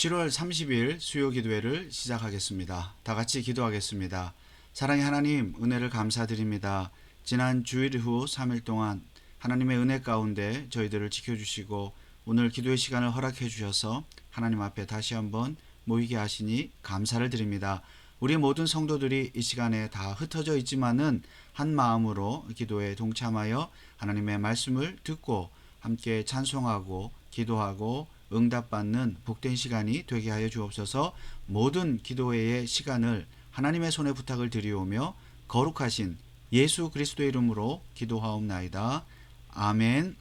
7월 30일 수요 기도회를 시작하겠습니다. 다 같이 기도하겠습니다. 사랑의 하나님, 은혜를 감사드립니다. 지난 주일 후 3일 동안 하나님의 은혜 가운데 저희들을 지켜주시고 오늘 기도의 시간을 허락해 주셔서 하나님 앞에 다시 한번 모이게 하시니 감사를 드립니다. 우리 모든 성도들이 이 시간에 다 흩어져 있지만은 한 마음으로 기도에 동참하여 하나님의 말씀을 듣고 함께 찬송하고 기도하고 응답받는 복된 시간이 되게 하여 주옵소서. 모든 기도회의 시간을 하나님의 손에 부탁을 드리오며 거룩하신 예수 그리스도의 이름으로 기도하옵나이다. 아멘.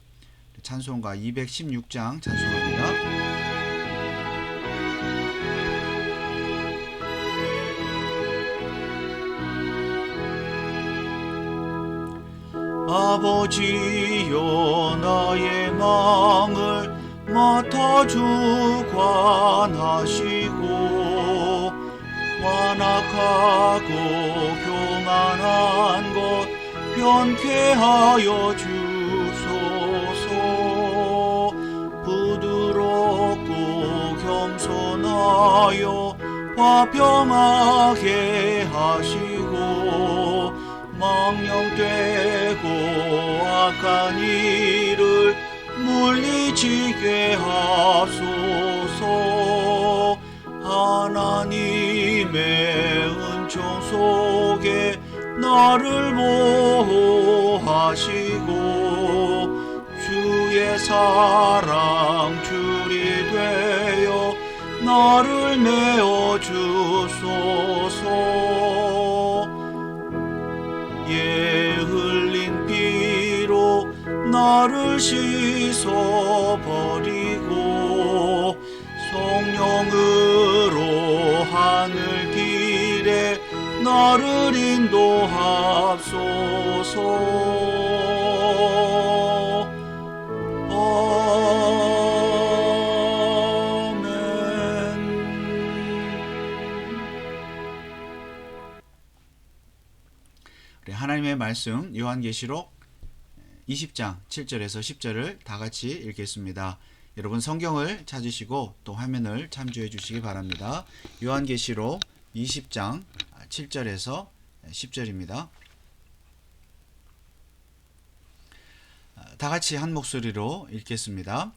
찬송가 216장 찬송합니다. 아버지여, 나의 망을 맡아주 관하시고 완악하고 교만한 것 변케 하여 주소서. 부드럽고 겸손하여 화평하게 하시고 망령되고 악한 일을 물리치게 하소서. 하나님의 은총 속에 나를 보호하시고 주의 사랑 줄이 되어 나를 내어주소서. 예 흘린 피로 나를 씻어버리고 성령으로 하늘 길에 나를 인도하소서. 하나님의 말씀 요한계시록 20장 7절에서 10절을 다 같이 읽겠습니다. 여러분 성경을 찾으시고 또 화면을 참조해 주시기 바랍니다. 요한계시록 20장 7절에서 10절입니다. 다 같이 한 목소리로 읽겠습니다.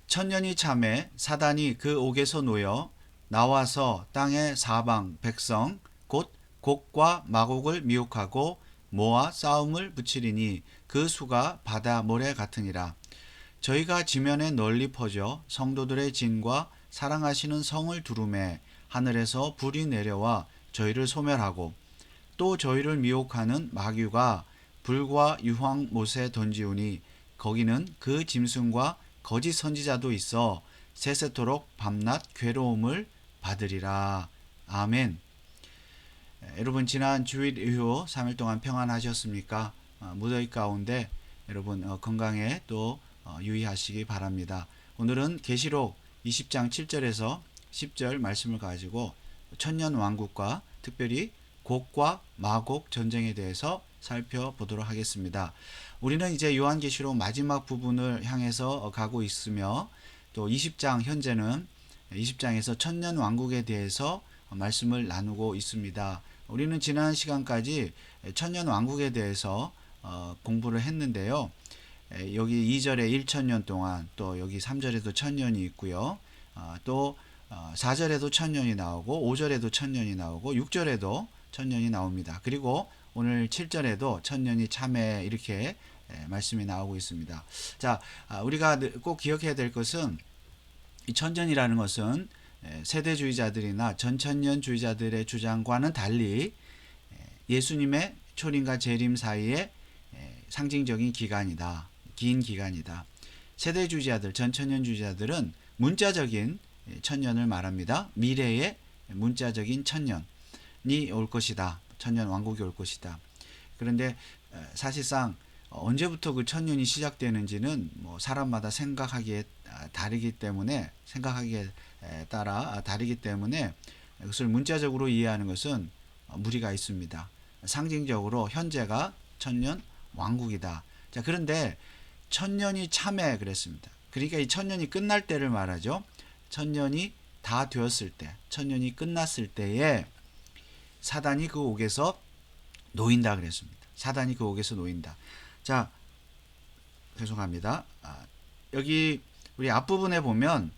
천년이 참에 사단이 그 옥에서 놓여 나와서 땅의 사방 백성 곧 곡과 마곡을 미혹하고 모아 싸움을 붙이리니 그 수가 바다 모래 같으니라. 저희가 지면에 널리 퍼져 성도들의 진과 사랑하시는 성을 두루매 하늘에서 불이 내려와 저희를 소멸하고 또 저희를 미혹하는 마귀가 불과 유황 못에 던지우니 거기는 그 짐승과 거짓 선지자도 있어 세세토록 밤낮 괴로움을 받으리라. 아멘. 여러분 지난 주일 이후 3일 동안 평안하셨습니까? 무더위 가운데 여러분 건강에 또 유의하시기 바랍니다. 오늘은 계시록 20장 7절에서 10절 말씀을 가지고 천년 왕국과 특별히 곡과 마곡 전쟁에 대해서 살펴보도록 하겠습니다. 우리는 이제 요한계시록 마지막 부분을 향해서 가고 있으며 또 20장 현재는 20장에서 천년 왕국에 대해서 말씀을 나누고 있습니다. 우리는 지난 시간까지 천년 왕국에 대해서 공부를 했는데요. 여기 2절에 1천년 동안 또 여기 3절에도 천년이 있고요. 또 4절에도 천년이 나오고 5절에도 천년이 나오고 6절에도 천년이 나옵니다. 그리고 오늘 7절에도 천년이 참에 이렇게 말씀이 나오고 있습니다. 자, 우리가 꼭 기억해야 될 것은 이 천년이라는 것은 세대주의자들이나 전천년주의자들의 주장과는 달리 예수님의 초림과 재림 사이에 상징적인 기간이다. 긴 기간이다. 세대주의자들, 전천년주의자들은 문자적인 천년을 말합니다. 미래의 문자적인 천년이 올 것이다. 천년 왕국이 올 것이다. 그런데 사실상 언제부터 그 천년이 시작되는지는 뭐 사람마다 생각하기에 따라 다르기 때문에 그것을 문자적으로 이해하는 것은 무리가 있습니다. 상징적으로 현재가 천년 왕국이다. 자, 그런데 천년이 참에 그랬습니다. 그러니까 이 천년이 끝날 때를 말하죠. 천년이 다 되었을 때, 천년이 끝났을 때에 사단이 그 옥에서 놓인다 그랬습니다. 사단이 그 옥에서 놓인다. 자, 죄송합니다. 여기 우리 앞부분에 보면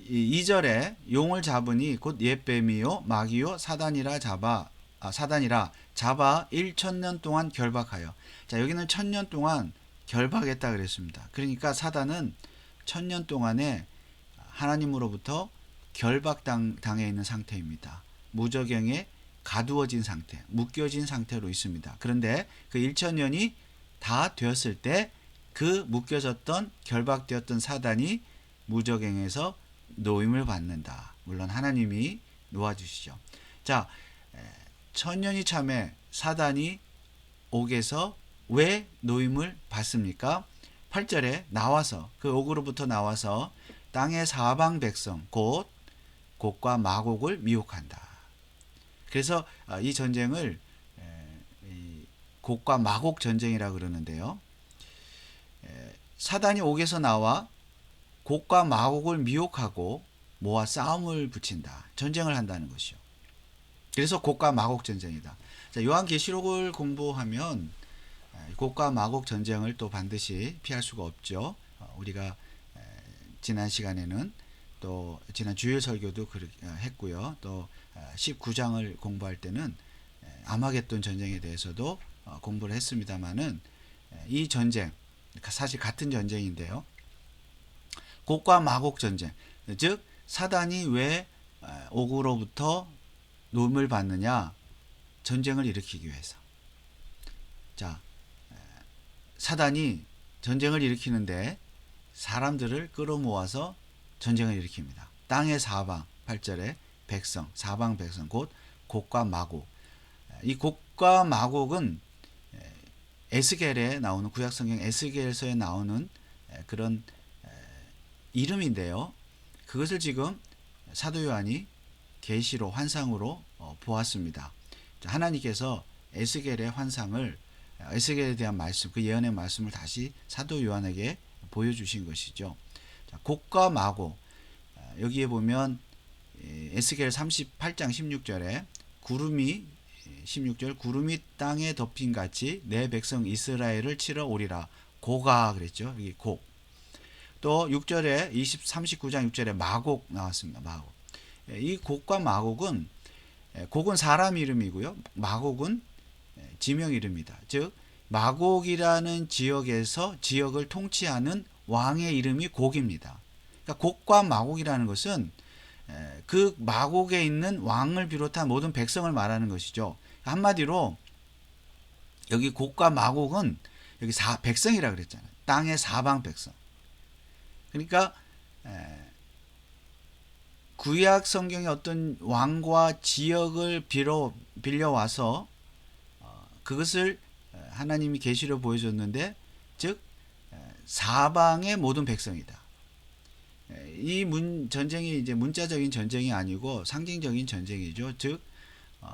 2절에 용을 잡으니 곧 옛뱀이요 마귀요 사단이라 잡아 1,000년 동안 결박하여. 자, 여기는 1,000년 동안 결박했다 그랬습니다. 그러니까 사단은 1,000년 동안에 하나님으로부터 결박당해 있는 상태입니다. 무저갱에 가두어진 상태, 묶여진 상태로 있습니다. 그런데 그 1,000년이 다 되었을 때 그 묶여졌던 결박되었던 사단이 무저갱에서 노임을 받는다. 물론 하나님이 놓아주시죠. 자, 1,000년이 참에 사단이 옥에서 왜 노임을 받습니까? 8절에 나와서 그 옥으로부터 나와서 땅의 사방 백성 곧 곡과 마곡을 미혹한다. 그래서 이 전쟁을 곡과 마곡 전쟁이라고 그러는데요. 사단이 옥에서 나와 곡과 마곡을 미혹하고 모아 싸움을 붙인다. 전쟁을 한다는 것이요. 그래서 곡과 마곡 전쟁이다. 자, 요한계시록을 공부하면 곡과 마곡 전쟁을 또 반드시 피할 수가 없죠. 우리가 지난 시간에는 또 지난 주일 설교도 했고요. 또 19장을 공부할 때는 아마겟돈 전쟁에 대해서도 공부를 했습니다만은 이 전쟁 사실 같은 전쟁인데요. 곡과 마곡 전쟁, 즉 사단이 왜 옥으로부터 노임을 받느냐? 전쟁을 일으키기 위해서. 자, 사단이 전쟁을 일으키는데 사람들을 끌어모아서 전쟁을 일으킵니다. 땅의 사방, 8절에 백성, 사방 백성, 곧 곡과 마곡. 이 곡과 마곡은 에스겔에 나오는 구약성경 에스겔서에 나오는 그런 이름인데요. 그것을 지금 사도 요한이 계시로 환상으로 보았습니다. 하나님께서 에스겔의 환상을 에스겔에 대한 말씀, 그 예언의 말씀을 다시 사도 요한에게 보여주신 것이죠. 곡과 마곡, 여기에 보면 에스겔 38장 16절에 구름이 16절 구름이 땅에 덮인 같이 내 백성 이스라엘을 치러 오리라. 고가 그랬죠. 여기 곡. 또 6절에 39장 6절에 마곡 나왔습니다. 마곡. 이 곡과 마곡은 곡은 사람 이름이고요. 마곡은 지명 이름이다. 즉 마곡이라는 지역에서 지역을 통치하는 왕의 이름이 곡입니다. 그러니까 곡과 마곡이라는 것은 그 마곡에 있는 왕을 비롯한 모든 백성을 말하는 것이죠. 한마디로 여기 곡과 마곡은 여기 백성이라 그랬잖아요. 땅의 사방 백성. 그러니까 구약 성경의 어떤 왕과 지역을 빌려와서 그것을 하나님이 계시로 보여줬는데, 즉 사방의 모든 백성이다. 이 전쟁이 이제 문자적인 전쟁이 아니고 상징적인 전쟁이죠. 즉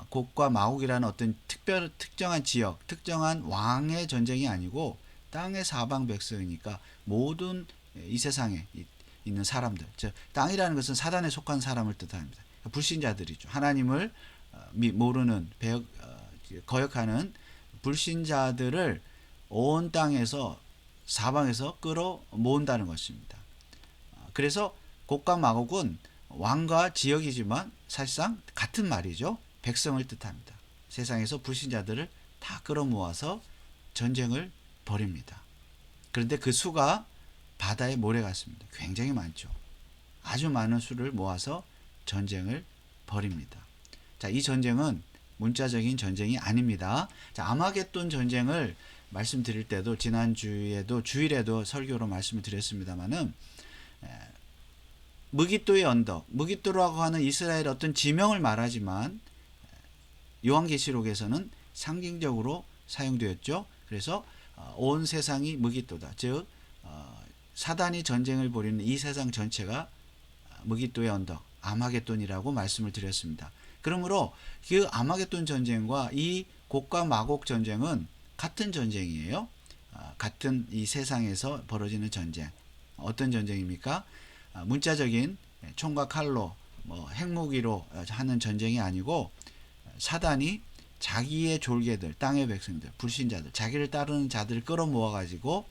곡과 마곡이라는 어떤 특정한 지역, 특정한 왕의 전쟁이 아니고 땅의 사방 백성이니까 모든 이 세상에 있는 사람들, 즉 땅이라는 것은 사단에 속한 사람을 뜻합니다. 불신자들이죠. 하나님을 모르는 거역하는 불신자들을 온 땅에서 사방에서 끌어 모은다는 것입니다. 그래서 곡과 마곡은 왕과 지역이지만 사실상 같은 말이죠. 백성을 뜻합니다. 세상에서 불신자들을 다 끌어모아서 전쟁을 벌입니다. 그런데 그 수가 바다의 모래 같습니다. 굉장히 많죠. 아주 많은 수를 모아서 전쟁을 벌입니다. 자, 이 전쟁은 문자적인 전쟁이 아닙니다. 자, 아마겟돈 전쟁을 말씀드릴 때도 지난주에도 주일에도 설교로 말씀을 드렸습니다만은 무깃도의 언덕, 무깃도라고 하는 이스라엘 어떤 지명을 말하지만 요한계시록에서는 상징적으로 사용되었죠. 그래서 온 세상이 무깃도다. 즉 사단이 전쟁을 벌이는 이 세상 전체가 무깃도의 언덕, 아마겟돈이라고 말씀을 드렸습니다. 그러므로 그 아마겟돈 전쟁과 이 곡과 마곡 전쟁은 같은 전쟁이에요. 같은 이 세상에서 벌어지는 전쟁. 어떤 전쟁입니까? 문자적인 총과 칼로 뭐 핵무기로 하는 전쟁이 아니고 사단이 자기의 졸개들, 땅의 백성들, 불신자들, 자기를 따르는 자들을 끌어모아 가지고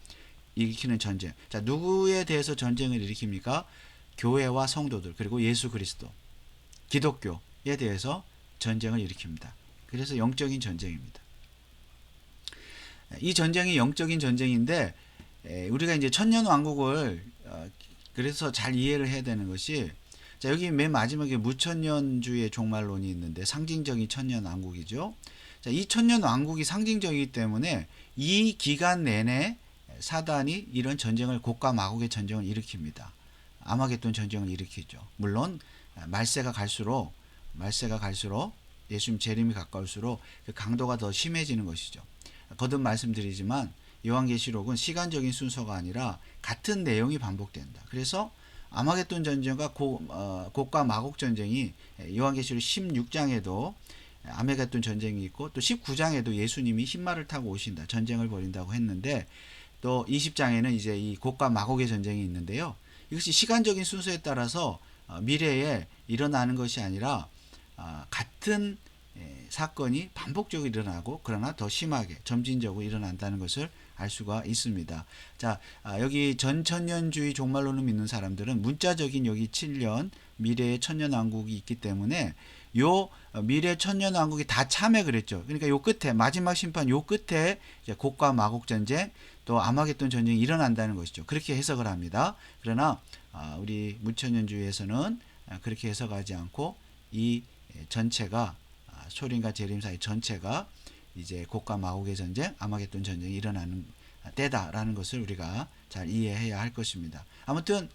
일으키는 전쟁. 자, 누구에 대해서 전쟁을 일으킵니까? 교회와 성도들, 그리고 예수 그리스도, 기독교에 대해서 전쟁을 일으킵니다. 그래서 영적인 전쟁입니다. 이 전쟁이 영적인 전쟁인데 우리가 이제 천년 왕국을 그래서 잘 이해를 해야 되는 것이, 자, 여기 맨 마지막에 무천년주의 종말론이 있는데 상징적인 천년 왕국이죠. 자, 이 천년 왕국이 상징적이기 때문에 이 기간 내내 사단이 이런 전쟁을, 곡과 마곡의 전쟁을 일으킵니다. 아마겟돈 전쟁을 일으키죠. 물론 말세가 갈수록 예수님 재림이 가까울수록 그 강도가 더 심해지는 것이죠. 거듭 말씀드리지만 요한계시록은 시간적인 순서가 아니라 같은 내용이 반복된다. 그래서 아마겟돈 전쟁과 곡과 마곡 전쟁이 요한계시록 16장에도 아마겟돈 전쟁이 있고, 또 19장에도 예수님이 흰말을 타고 오신다, 전쟁을 벌인다고 했는데, 또 20장에는 이제 이 곡과 마곡의 전쟁이 있는데요. 이것이 시간적인 순서에 따라서 미래에 일어나는 것이 아니라 같은 사건이 반복적으로 일어나고, 그러나 더 심하게 점진적으로 일어난다는 것을 알 수가 있습니다. 자, 여기 전천년주의 종말론을 믿는 사람들은 문자적인 여기 7년 미래의 천년왕국이 있기 때문에 요 미래 천년왕국이 다 참해 그랬죠. 그러니까 요 끝에, 마지막 심판 요 끝에 이제 곡과 마곡 전쟁, 또 아마겟돈 전쟁이 일어난다는 것이죠. 그렇게 해석을 합니다. 그러나 우리 무천년주의에서는 그렇게 해석하지 않고 이 전체가, 소림과 재림 사이 전체가 이제 곡과 마곡의 전쟁, 아마겟돈 전쟁이 일어나는 때다라는 것을 우리가 잘 이해해야 할 것입니다. 아무튼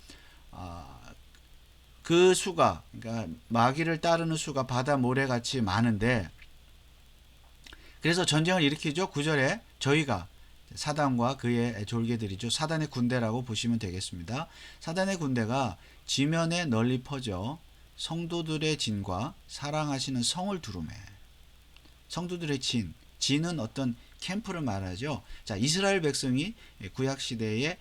그 수가, 그러니까 마귀를 따르는 수가 바다 모래같이 많은데, 그래서 전쟁을 일으키죠. 9절에 저희가, 사단과 그의 졸개들이죠. 사단의 군대라고 보시면 되겠습니다. 사단의 군대가 지면에 널리 퍼져 성도들의 진과 사랑하시는 성을 두루매. 성도들의 진은 어떤 캠프를 말하죠. 자, 이스라엘 백성이 구약 시대에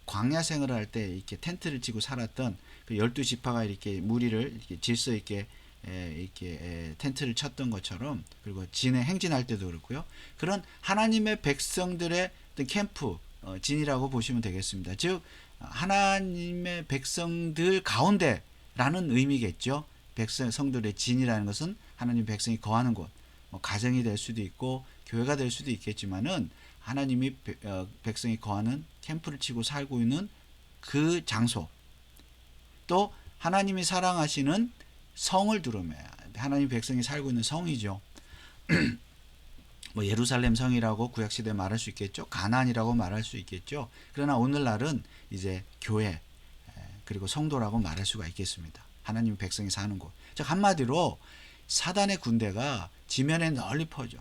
광야 생활을 할 때 이렇게 텐트를 치고 살았던 그 12지파가 이렇게 무리를 이렇게 질서 있게 텐트를 쳤던 것처럼, 그리고 행진할 때도 그렇고요. 그런 하나님의 백성들의 어떤 캠프, 진이라고 보시면 되겠습니다. 즉 하나님의 백성들 가운데라는 의미겠죠. 성도들의 진이라는 것은 하나님 백성이 거하는 곳, 가정이 될 수도 있고 교회가 될 수도 있겠지만은, 하나님이 백성이 거하는 캠프를 치고 살고 있는 그 장소, 또 하나님이 사랑하시는 성을 두루매. 하나님 백성이 살고 있는 성이죠. 뭐 예루살렘 성이라고 구약시대에 말할 수 있겠죠. 가나안이라고 말할 수 있겠죠. 그러나 오늘날은 이제 교회, 그리고 성도라고 말할 수가 있겠습니다. 하나님 백성이 사는 곳. 즉 한마디로 사단의 군대가 지면에 널리 퍼져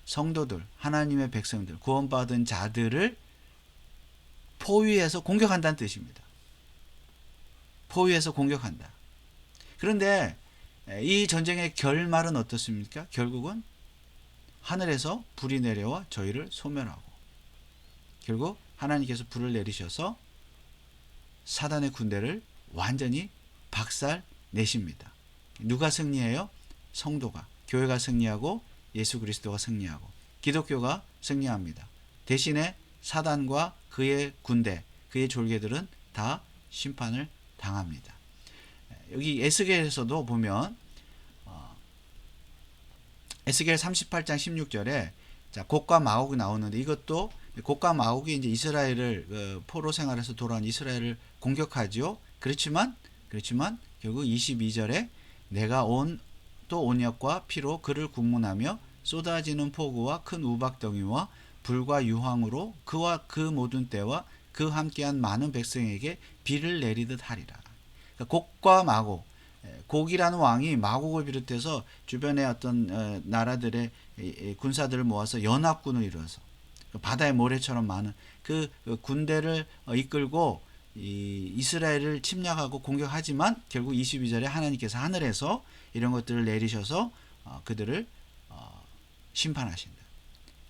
성도들, 하나님의 백성들, 구원받은 자들을 포위해서 공격한다는 뜻입니다. 포위해서 공격한다. 그런데 이 전쟁의 결말은 어떻습니까? 결국은 하늘에서 불이 내려와 저희를 소멸하고, 결국 하나님께서 불을 내리셔서 사단의 군대를 완전히 박살 내십니다. 누가 승리해요? 성도가, 교회가 승리하고 예수 그리스도가 승리하고 기독교가 승리합니다. 대신에 사단과 그의 군대, 그의 졸개들은 다 심판을 당합니다. 여기 에스겔에서도 보면 에스겔 38장 16절에 자, 곡과 마곡이 나오는데, 이것도 곡과 마곡이 이제 이스라엘을 포로 생활에서 돌아온 이스라엘을 공격하죠. 그렇지만 결국 22절에 내가 또 온역과 피로 그를 국문하며 쏟아지는 폭우와 큰 우박덩이와 불과 유황으로 그와 그 모든 때와 그 함께한 많은 백성에게 비를 내리듯 하리라. 그러니까 곡과 마곡, 곡이라는 왕이 마곡을 비롯해서 주변의 어떤 나라들의 군사들을 모아서 연합군을 이루어서 바다의 모래처럼 많은 그 군대를 이끌고 이스라엘을 침략하고 공격하지만, 결국 22절에 하나님께서 하늘에서 이런 것들을 내리셔서 그들을 심판하신다.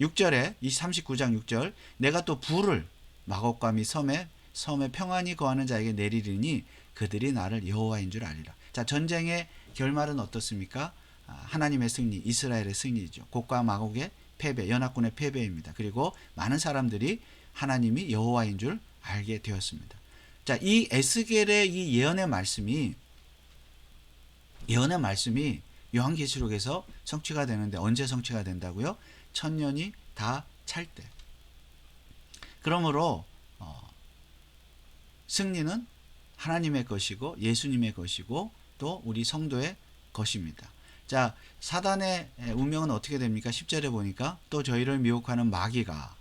6절에 39장 6절 내가 또 불을 마곡과 및 섬에 평안히 거하는 자에게 내리리니 그들이 나를 여호와인 줄 알리라. 자, 전쟁의 결말은 어떻습니까? 하나님의 승리, 이스라엘의 승리죠. 곡과 마곡의 패배, 연합군의 패배입니다. 그리고 많은 사람들이 하나님이 여호와인 줄 알게 되었습니다. 자, 이 에스겔의 이 예언의 말씀이 요한계시록에서 성취가 되는데 언제 성취가 된다고요? 천년이 다 찰 때. 그러므로 승리는 하나님의 것이고 예수님의 것이고 또 우리 성도의 것입니다. 자, 사단의 운명은 어떻게 됩니까? 10절에 보니까 또 저희를 미혹하는 마귀가,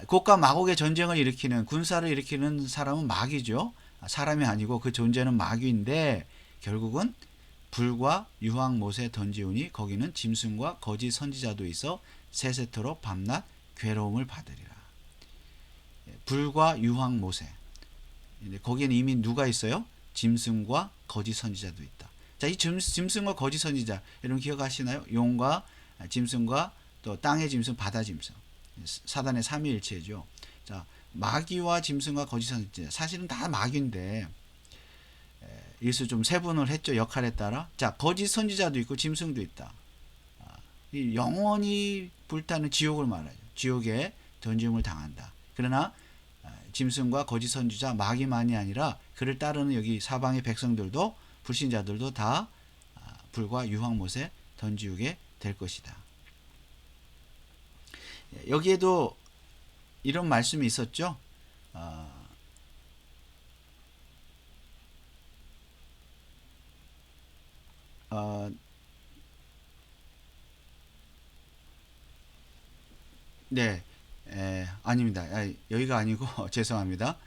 곡과 마곡의 전쟁을 일으키는, 군사를 일으키는 사람은 마귀죠. 사람이 아니고 그 존재는 마귀인데 결국은 불과 유황못에 던지우니 거기는 짐승과 거짓 선지자도 있어 세세토록 밤낮 괴로움을 받으리라. 불과 유황못에, 거기에는 이미 누가 있어요? 짐승과 거짓 선지자도 있다. 자, 이 짐승과 거짓 선지자 여러분 기억하시나요? 용과 짐승과 또 땅의 짐승, 바다 짐승, 사단의 삼위일체죠. 자, 마귀와 짐승과 거짓 선지자, 사실은 다 마귀인데 여기서 좀 세분을 했죠. 역할에 따라. 자, 거짓 선지자도 있고 짐승도 있다. 영원히 불타는 지옥을 말하죠. 지옥에 던짐을 당한다. 그러나 짐승과 거짓 선지자, 마귀만이 아니라 그를 따르는 여기 사방의 백성들도, 불신자들도 다 불과 유황못에 던지우게 될 것이다. 여기에도 이런 말씀이 있었죠. 네, 아닙니다. 여기가 아니고 죄송합니다.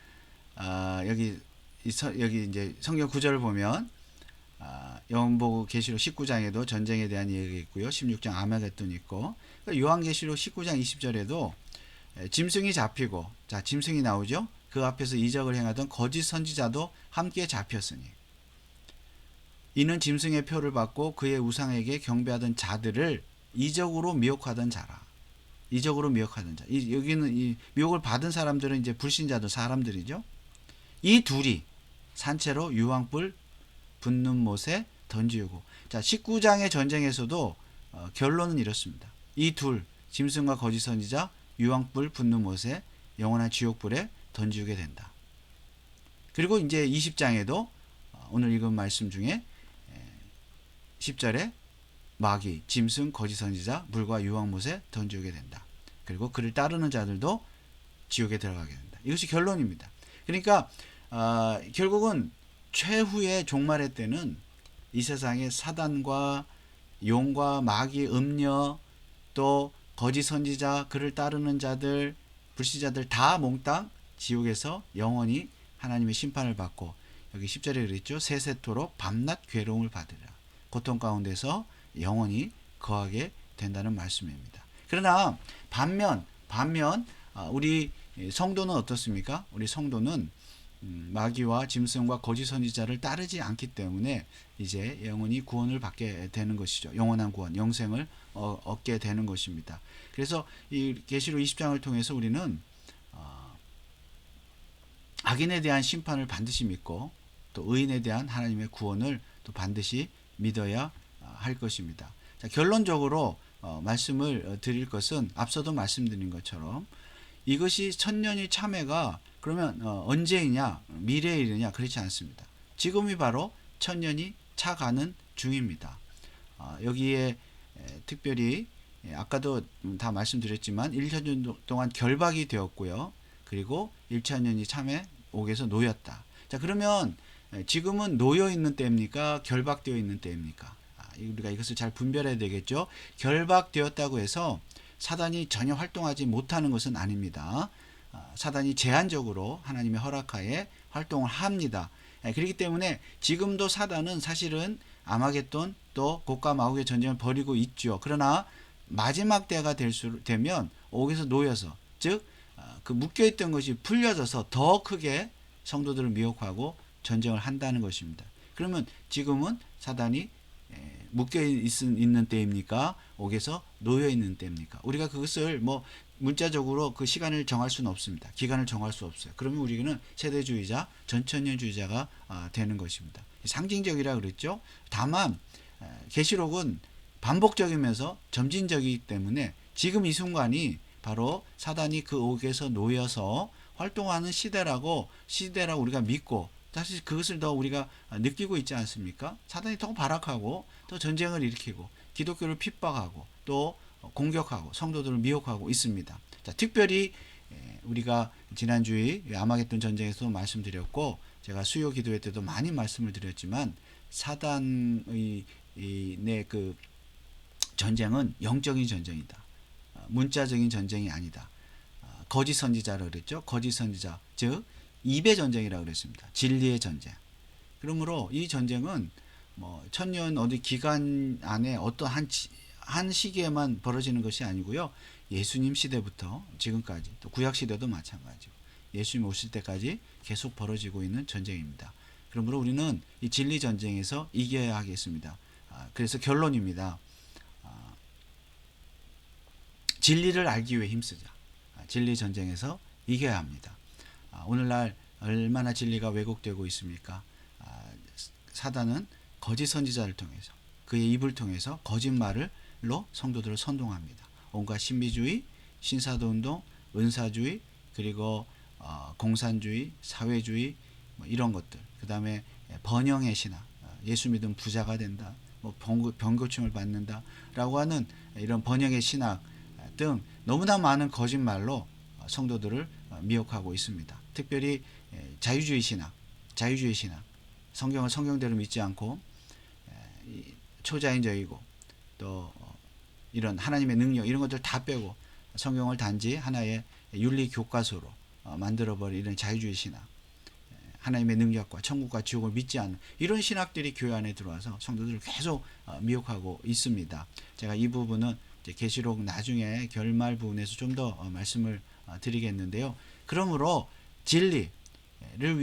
여기 이제 성경 구절을 보면 요한복음 계시록 19장에도 전쟁에 대한 얘기가 있고요. 16장 아마겟돈이 있고, 요한계시록 19장 20절에도 짐승이 잡히고, 자, 짐승이 나오죠. 그 앞에서 이적을 행하던 거짓 선지자도 함께 잡혔으니 이는 짐승의 표를 받고 그의 우상에게 경배하던 자들을 이적으로 미혹하던 자라. 이적으로 미혹하던 자. 여기는 이 미혹을 받은 사람들은 이제 불신자들, 사람들이죠. 이 둘이 산채로 유황불 붙는 못에 던지우고. 자, 19장의 전쟁에서도 결론은 이렇습니다. 이 둘, 짐승과 거짓 선지자, 유황불 붙는 못에 영원한 지옥불에 던지우게 된다. 그리고 이제 20장에도 오늘 읽은 말씀 중에 10절에 마귀, 짐승, 거짓 선지자, 물과 유황못에 던지우게 된다. 그리고 그를 따르는 자들도 지옥에 들어가게 된다. 이것이 결론입니다. 그러니까 결국은 최후의 종말의 때는 이 세상의 사단과 용과 마귀, 음녀, 또 거짓 선지자, 그를 따르는 자들, 불신자들 다 몽땅 지옥에서 영원히 하나님의 심판을 받고, 여기 10절에 그랬죠. 세세토록 밤낮 괴로움을 받으라. 고통 가운데서 영원히 거하게 된다는 말씀입니다. 그러나 반면 우리 성도는 어떻습니까? 우리 성도는 마귀와 짐승과 거짓 선지자를 따르지 않기 때문에 이제 영원히 구원을 받게 되는 것이죠. 영원한 구원, 영생을 얻게 되는 것입니다. 그래서 이 계시록 20장을 통해서 우리는 악인에 대한 심판을 반드시 믿고 또 의인에 대한 하나님의 구원을 또 반드시 믿어야 할 것입니다. 자, 결론적으로 말씀을 드릴 것은 앞서도 말씀드린 것처럼 이것이 천년의 참회가 그러면 언제이냐, 미래의 일이냐, 그렇지 않습니다. 지금이 바로 천년이 차가는 중입니다. 여기에 특별히 아까도 다 말씀드렸지만 1년 동안 결박이 되었고요. 그리고 1천년이 참회 옥에서 놓였다. 자, 그러면 지금은 놓여 있는 때입니까? 결박되어 있는 때입니까? 우리가 이것을 잘 분별해야 되겠죠. 결박되었다고 해서 사단이 전혀 활동하지 못하는 것은 아닙니다. 사단이 제한적으로 하나님의 허락하에 활동을 합니다. 그렇기 때문에 지금도 사단은 사실은 아마겟돈 또 곡과 마곡의 전쟁을 벌이고 있죠. 그러나 마지막 때가 되면 옥에서 놓여서, 즉 그 묶여있던 것이 풀려져서 더 크게 성도들을 미혹하고 전쟁을 한다는 것입니다. 그러면 지금은 사단이 묶여 있는 때입니까? 옥에서 놓여 있는 때입니까? 우리가 그것을 문자적으로 그 시간을 정할 수는 없습니다. 기간을 정할 수 없어요. 그러면 우리는 세대주의자, 전천년주의자가 되는 것입니다. 상징적이라 그랬죠. 다만 계시록은 반복적이면서 점진적이기 때문에 지금 이 순간이 바로 사단이 그 옥에서 놓여서 활동하는 시대라고 우리가 믿고, 사실 그것을 더 우리가 느끼고 있지 않습니까? 사단이 더 발악하고 또 전쟁을 일으키고 기독교를 핍박하고 또 공격하고 성도들을 미혹하고 있습니다. 자, 특별히 우리가 지난주에 아마겟돈 전쟁에서도 말씀드렸고, 제가 수요 기도회 때도 많이 말씀을 드렸지만, 사단의 그 전쟁은 영적인 전쟁이다. 문자적인 전쟁이 아니다. 거짓 선지자라고 그랬죠. 거짓 선지자, 즉 입의 전쟁이라고 그랬습니다. 진리의 전쟁. 그러므로 이 전쟁은 뭐 천년 어디 기간 안에 어떤 한 시기에만 벌어지는 것이 아니고요. 예수님 시대부터 지금까지, 또 구약 시대도 마찬가지고 예수님 오실 때까지 계속 벌어지고 있는 전쟁입니다. 그러므로 우리는 이 진리 전쟁에서 이겨야 하겠습니다. 그래서 결론입니다. 진리를 알기 위해 힘쓰자. 진리 전쟁에서 이겨야 합니다. 오늘날 얼마나 진리가 왜곡되고 있습니까? 사단은 거짓 선지자를 통해서, 그의 입을 통해서 거짓말로 성도들을 선동합니다. 온갖 신비주의, 신사도운동, 은사주의, 그리고 공산주의, 사회주의, 뭐 이런 것들, 그 다음에 번영의 신학, 예수 믿으면 부자가 된다, 뭐 병고침을 받는다 라고 하는 이런 번영의 신학 등 너무나 많은 거짓말로 성도들을 미혹하고 있습니다. 특별히 자유주의 신학, 성경을 성경대로 믿지 않고 초자연적이고 또 이런 하나님의 능력, 이런 것들 다 빼고 성경을 단지 하나의 윤리 교과서로 만들어버린 이런 자유주의 신학, 하나님의 능력과 천국과 지옥을 믿지 않는 이런 신학들이 교회 안에 들어와서 성도들을 계속 미혹하고 있습니다. 제가 이 부분은 계시록 나중에 결말 부분에서 좀 더 말씀을 드리겠는데요. 그러므로 진리를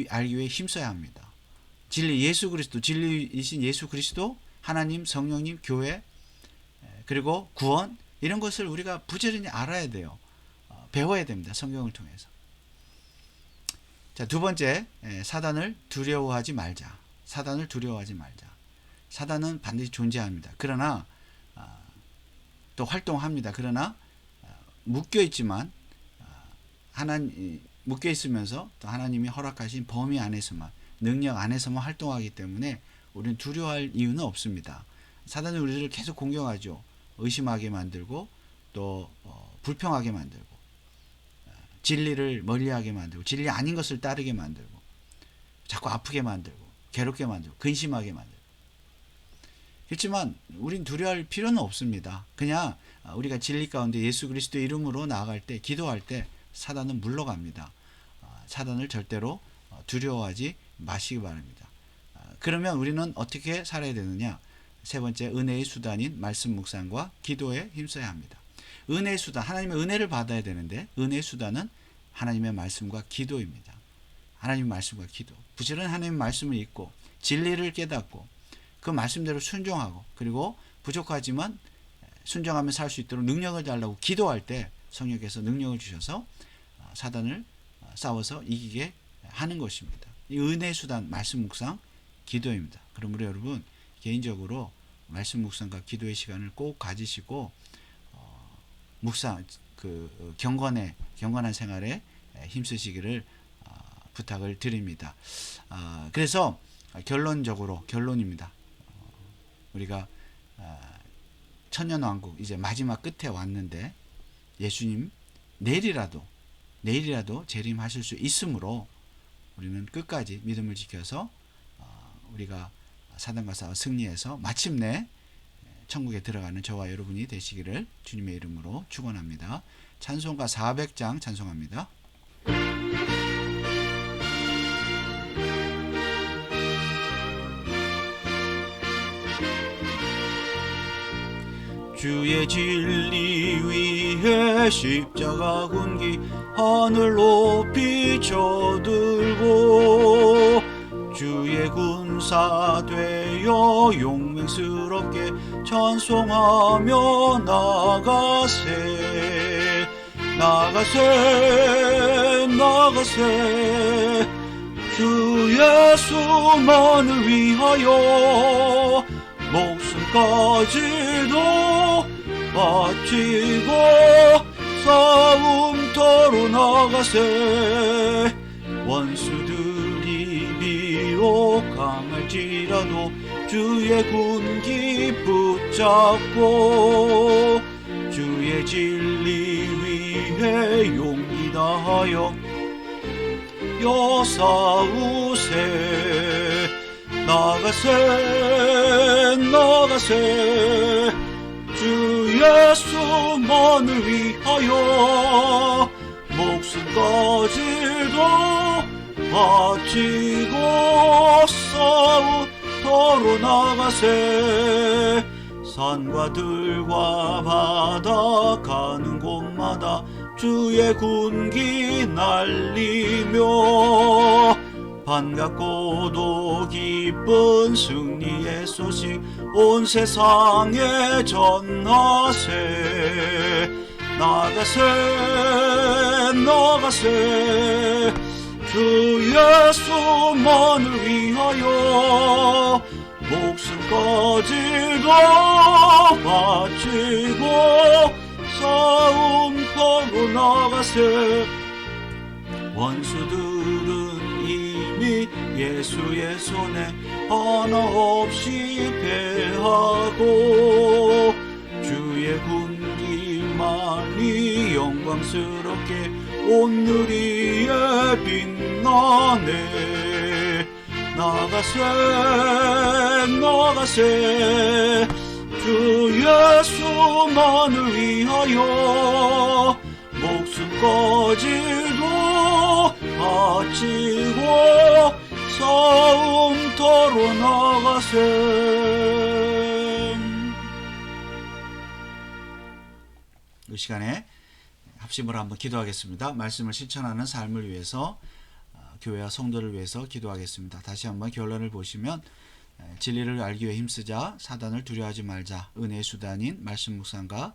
알기 위해 힘써야 합니다. 진리, 예수 그리스도, 진리이신 예수 그리스도, 하나님, 성령님, 교회, 그리고 구원, 이런 것을 우리가 부지런히 알아야 돼요. 배워야 됩니다. 성경을 통해서. 자, 두 번째, 사단을 두려워하지 말자. 사단은 반드시 존재합니다. 그러나 또 활동합니다. 그러나 묶여있지만 묶여있으면서 또 하나님이 허락하신 범위 안에서만, 능력 안에서만 활동하기 때문에 우리는 두려워할 이유는 없습니다. 사단은 우리를 계속 공격하죠. 의심하게 만들고 또 불평하게 만들고 진리를 멀리하게 만들고 진리 아닌 것을 따르게 만들고 자꾸 아프게 만들고 괴롭게 만들고 근심하게 만들고. 그렇지만 우린 두려워할 필요는 없습니다. 그냥 우리가 진리 가운데 예수 그리스도의 이름으로 나아갈 때, 기도할 때 사단은 물러갑니다. 사단을 절대로 두려워하지 마시기 바랍니다. 그러면 우리는 어떻게 살아야 되느냐? 세 번째, 은혜의 수단인 말씀 묵상과 기도에 힘써야 합니다. 은혜의 수단, 하나님의 은혜를 받아야 되는데 은혜의 수단은 하나님의 말씀과 기도입니다. 하나님의 말씀과 기도. 부지런히 하나님의 말씀을 읽고 진리를 깨닫고 그 말씀대로 순종하고, 그리고 부족하지만 순종하며 살 수 있도록 능력을 달라고 기도할 때 성령께서 능력을 주셔서 사단을 싸워서 이기게 하는 것입니다. 이 은혜의 수단, 말씀 묵상, 기도입니다. 그러므로 여러분 개인적으로 말씀 묵상과 기도의 시간을 꼭 가지시고 묵상, 경건한 생활에 힘쓰시기를 부탁을 드립니다. 그래서 결론입니다. 우리가 천년왕국 이제 마지막 끝에 왔는데 예수님 내일이라도 재림하실 수 있으므로 우리는 끝까지 믿음을 지켜서 우리가 사단과 싸워 승리해서 마침내 천국에 들어가는 저와 여러분이 되시기를 주님의 이름으로 축원합니다. 찬송가 400장 찬송합니다. 주의 진리 위에 십자가 군기 하늘 높이 쳐들고 주의 군사 되어 용맹스럽게 찬송하며 나가세. 나가세 나가세 주 예수만을 위하여 목숨까지도 바치고 싸움터로 나가세 원수들이 비록 강할지라도 주의 군기 붙잡고 주의 진리 위해 용기 다하여 싸우세 나가세 나가세 주 예수만을 위하여 목숨까지도 바치고 싸우터로 나가세 산과 들과 바다 가는 곳마다 주의 군기 날리며 반갑고도 기쁜 승리의 소식 온 세상에 전하세 나가세 나가세 주 예수만을 위하여 목숨까지도 바치고 싸움터로 나가세 원수들은 이미 예수의 손에 하나 없이 패하고 주의 군기만이 영광스럽게 온누리에 빛나네 나가세 나가세 주 예수만을 위하여 목숨까지도 바치고 싸움터로 나가세. 이 시간에 합심으로 한번 기도하겠습니다. 말씀을 실천하는 삶을 위해서 교회와 성도를 위해서 기도하겠습니다. 다시 한번 결론을 보시면 진리를 알기 위해 힘쓰자, 사단을 두려워하지 말자, 은혜의 수단인 말씀 묵상과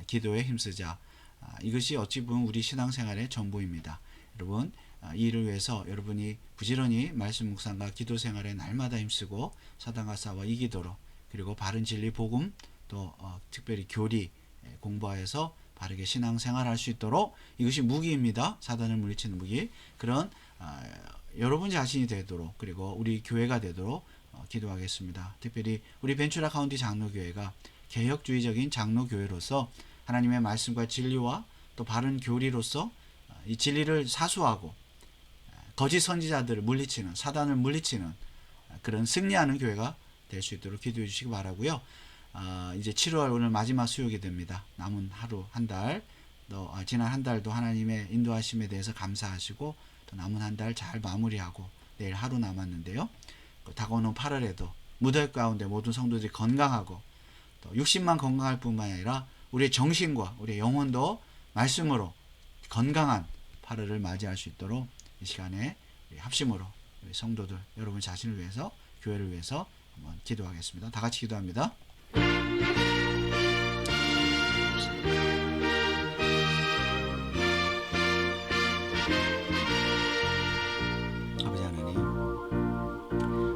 기도에 힘쓰자. 이것이 어찌 보면 우리 신앙생활의 전부입니다. 여러분 이 일을 위해서 여러분이 부지런히 말씀 묵상과 기도 생활에 날마다 힘쓰고 사단과 싸워 이기도록 그리고 바른 진리 복음 또 특별히 교리 공부하여서 바르게 신앙생활할 수 있도록 이것이 무기입니다. 사단을 물리치는 무기. 그런 여러분 자신이 되도록 그리고 우리 교회가 되도록 기도하겠습니다. 특별히 우리 벤츄라 카운티 장로교회가 개혁주의적인 장로교회로서 하나님의 말씀과 진리와 또 바른 교리로서 이 진리를 사수하고 거짓 선지자들을 물리치는 사단을 물리치는 그런 승리하는 교회가 될 수 있도록 기도해 주시기 바라고요. 이제 7월 오늘 마지막 수요일이 됩니다. 남은 하루 한 달, 또 지난 한 달도 하나님의 인도하심에 대해서 감사하시고 또 남은 한 달 잘 마무리하고 내일 하루 남았는데요. 다가오는 8월에도 무더위 가운데 모든 성도들이 건강하고 또 육신만 건강할 뿐만 아니라 우리의 정신과 우리의 영혼도 말씀으로 건강한 8월을 맞이할 수 있도록 이 시간에 합심으로 우리 성도들 여러분 자신을 위해서 교회를 위해서 한번 기도하겠습니다. 다 같이 기도합니다. 아버지 하나님,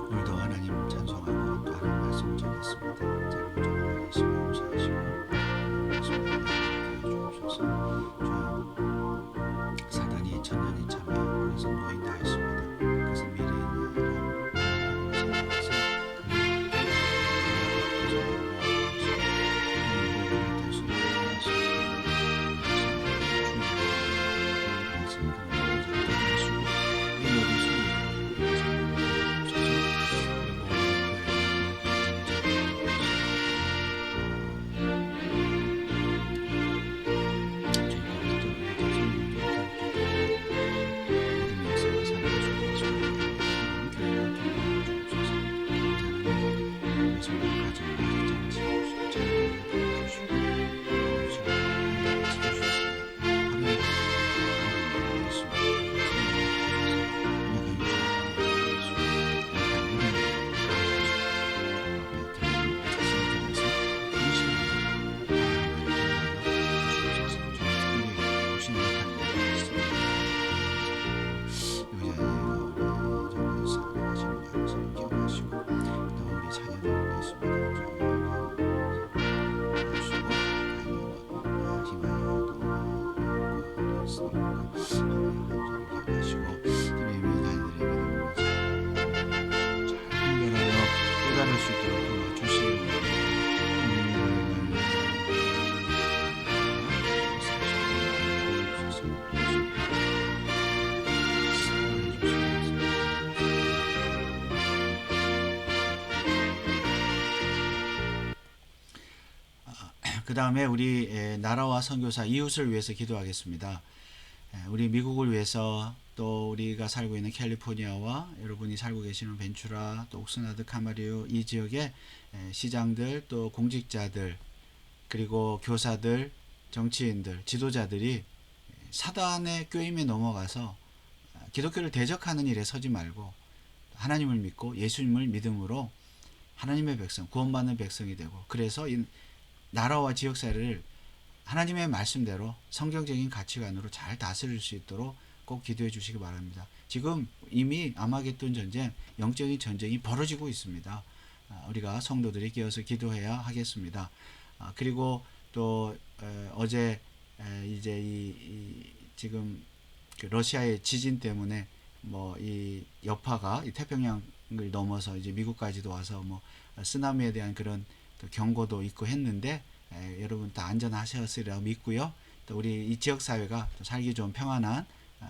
오늘도 하나님 찬송하고 또 하나님 말씀을 전했습니다. 짧은 전화를 하시고 용서하시고 말씀을 주옵소서. 주여, 사단이 천년이 참에 그래서 노인다 했습니다. 그것은 미래인이 아니라 생각하사 그 다음에 우리 나라와 선교사 이웃을 위해서 기도하겠습니다. 우리 미국을 위해서 또 우리가 살고 있는 캘리포니아와 여러분이 살고 계시는 벤추라 또 옥스나드 카마리오 이 지역의 시장들 또 공직자들 그리고 교사들 정치인들 지도자들이 사단의 꾀임에 넘어가서 기독교를 대적하는 일에 서지 말고 하나님을 믿고 예수님을 믿음으로 하나님의 백성 구원받는 백성이 되고 그래서 이 나라와 지역사회를 하나님의 말씀대로 성경적인 가치관으로 잘 다스릴 수 있도록 꼭 기도해 주시기 바랍니다. 지금 이미 아마겟돈 전쟁, 영적인 전쟁이 벌어지고 있습니다. 우리가 성도들이 끼어서 기도해야 하겠습니다. 그리고 또 어제 이제 지금 그 러시아의 지진 때문에 뭐 이 여파가 이 태평양을 넘어서 이제 미국까지도 와서 뭐 쓰나미에 대한 그런 또 경고도 있고 했는데 여러분 다 안전하셨으리라 믿고요. 또 우리 이 지역 사회가 또 살기 좋은 평안한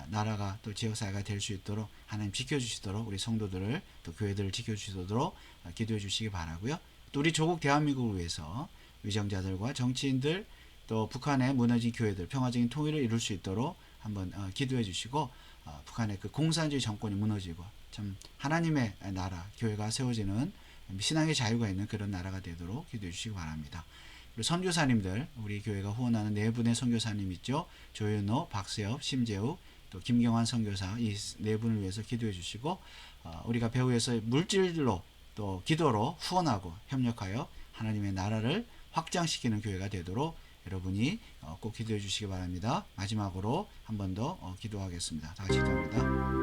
나라가 또 지역 사회가 될 수 있도록 하나님 지켜주시도록 우리 성도들을 또 교회들을 지켜주시도록 기도해 주시기 바라고요. 또 우리 조국 대한민국을 위해서 위정자들과 정치인들 또 북한의 무너진 교회들 평화적인 통일을 이룰 수 있도록 한번 기도해 주시고 북한의 그 공산주의 정권이 무너지고 참 하나님의 나라 교회가 세워지는 신앙의 자유가 있는 그런 나라가 되도록 기도해 주시기 바랍니다. 그리고 선교사님들 우리 교회가 후원하는 네 분의 선교사님 있죠. 조윤호, 박세엽, 심재욱 또 김경환 선교사 이 네 분을 위해서 기도해 주시고 우리가 배후에서 물질로 또 기도로 후원하고 협력하여 하나님의 나라를 확장시키는 교회가 되도록 여러분이 꼭 기도해 주시기 바랍니다. 마지막으로 한 번 더 기도하겠습니다. 다 같이 기도합니다.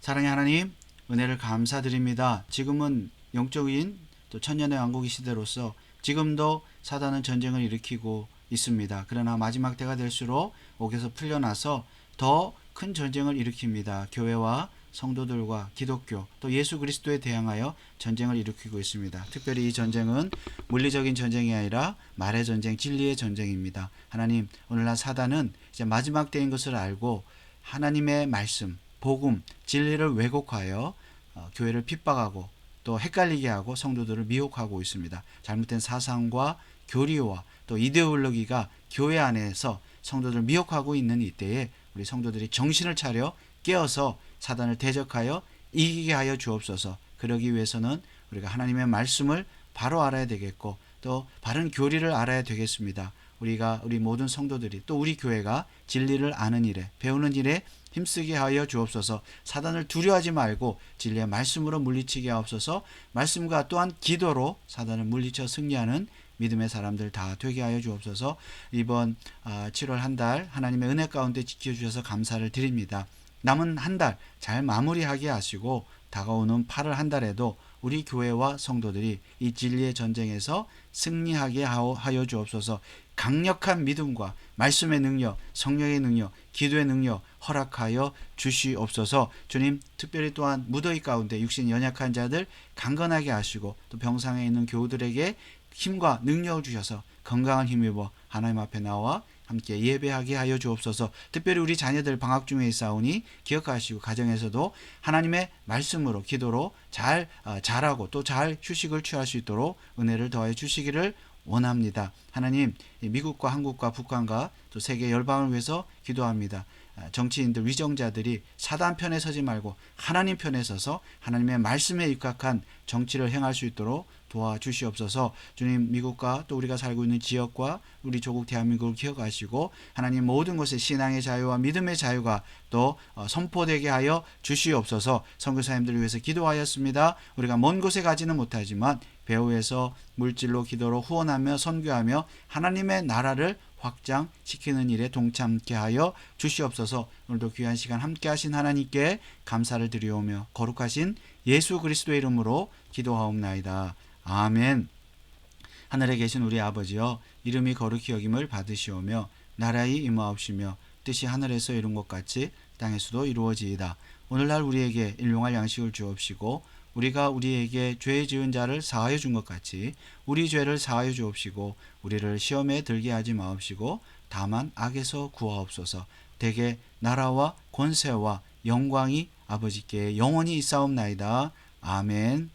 사랑의 하나님 은혜를 감사드립니다. 지금은 영적인 또 천년의 왕국의 시대로서 지금도 사단은 전쟁을 일으키고 있습니다. 그러나 마지막 때가 될수록 옥에서 풀려나서 더 큰 전쟁을 일으킵니다. 교회와 성도들과 기독교 또 예수 그리스도에 대항하여 전쟁을 일으키고 있습니다. 특별히 이 전쟁은 물리적인 전쟁이 아니라 말의 전쟁, 진리의 전쟁입니다. 하나님 오늘날 사단은 이제 마지막 때인 것을 알고 하나님의 말씀 복음, 진리를 왜곡하여 교회를 핍박하고 또 헷갈리게 하고 성도들을 미혹하고 있습니다. 잘못된 사상과 교리와 또 이데올로기가 교회 안에서 성도들을 미혹하고 있는 이때에 우리 성도들이 정신을 차려 깨어서 사단을 대적하여 이기게 하여 주옵소서. 그러기 위해서는 우리가 하나님의 말씀을 바로 알아야 되겠고 또 바른 교리를 알아야 되겠습니다. 우리 모든 성도들이 또 우리 교회가 진리를 아는 일에 배우는 일에 힘쓰게 하여 주옵소서. 사단을 두려워하지 말고 진리의 말씀으로 물리치게 하옵소서. 말씀과 또한 기도로 사단을 물리쳐 승리하는 믿음의 사람들 다 되게 하여 주옵소서. 이번 7월 한 달 하나님의 은혜 가운데 지켜주셔서 감사를 드립니다. 남은 한 달 잘 마무리하게 하시고 다가오는 8월 한 달에도 우리 교회와 성도들이 이 진리의 전쟁에서 승리하게 하여 주옵소서. 강력한 믿음과 말씀의 능력, 성령의 능력, 기도의 능력 허락하여 주시옵소서. 주님, 특별히 또한 무더위 가운데 육신 연약한 자들 강건하게 하시고 또 병상에 있는 교우들에게 힘과 능력을 주셔서 건강한 힘입어 하나님 앞에 나와 함께 예배하게 하여 주옵소서. 특별히 우리 자녀들 방학 중에 있사오니 기억하시고 가정에서도 하나님의 말씀으로 기도로 잘 자라고 또 잘 휴식을 취할 수 있도록 은혜를 더해 주시기를 원합니다. 하나님, 미국과 한국과 북한과 또 세계 열방을 위해서 기도합니다. 정치인들, 위정자들이 사단 편에 서지 말고 하나님 편에 서서 하나님의 말씀에 입각한 정치를 행할 수 있도록 도와주시옵소서. 주님, 미국과 또 우리가 살고 있는 지역과 우리 조국 대한민국을 기억하시고 하나님 모든 곳에 신앙의 자유와 믿음의 자유가 또 선포되게 하여 주시옵소서. 선교사님들을 위해서 기도하였습니다. 우리가 먼 곳에 가지는 못하지만 배후에서 물질로 기도로 후원하며 선교하며 하나님의 나라를 확장시키는 일에 동참케 하여 주시옵소서. 오늘도 귀한 시간 함께 하신 하나님께 감사를 드리오며 거룩하신 예수 그리스도의 이름으로 기도하옵나이다. 아멘. 하늘에 계신 우리 아버지여, 이름이 거룩히 여김을 받으시오며 나라의 임하옵시며 뜻이 하늘에서 이룬 것 같이 땅에서도 이루어지이다. 오늘날 우리에게 일용할 양식을 주옵시고 우리가 우리에게 죄 지은 자를 사하여 준 것 같이 우리 죄를 사하여 주옵시고 우리를 시험에 들게 하지 마옵시고 다만 악에서 구하옵소서. 대개 나라와 권세와 영광이 아버지께 영원히 있사옵나이다. 아멘.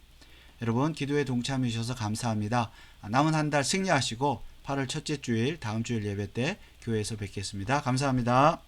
여러분, 기도에 동참해 주셔서 감사합니다. 남은 한 달 승리하시고 8월 첫째 주일 다음 주일 예배 때 교회에서 뵙겠습니다. 감사합니다.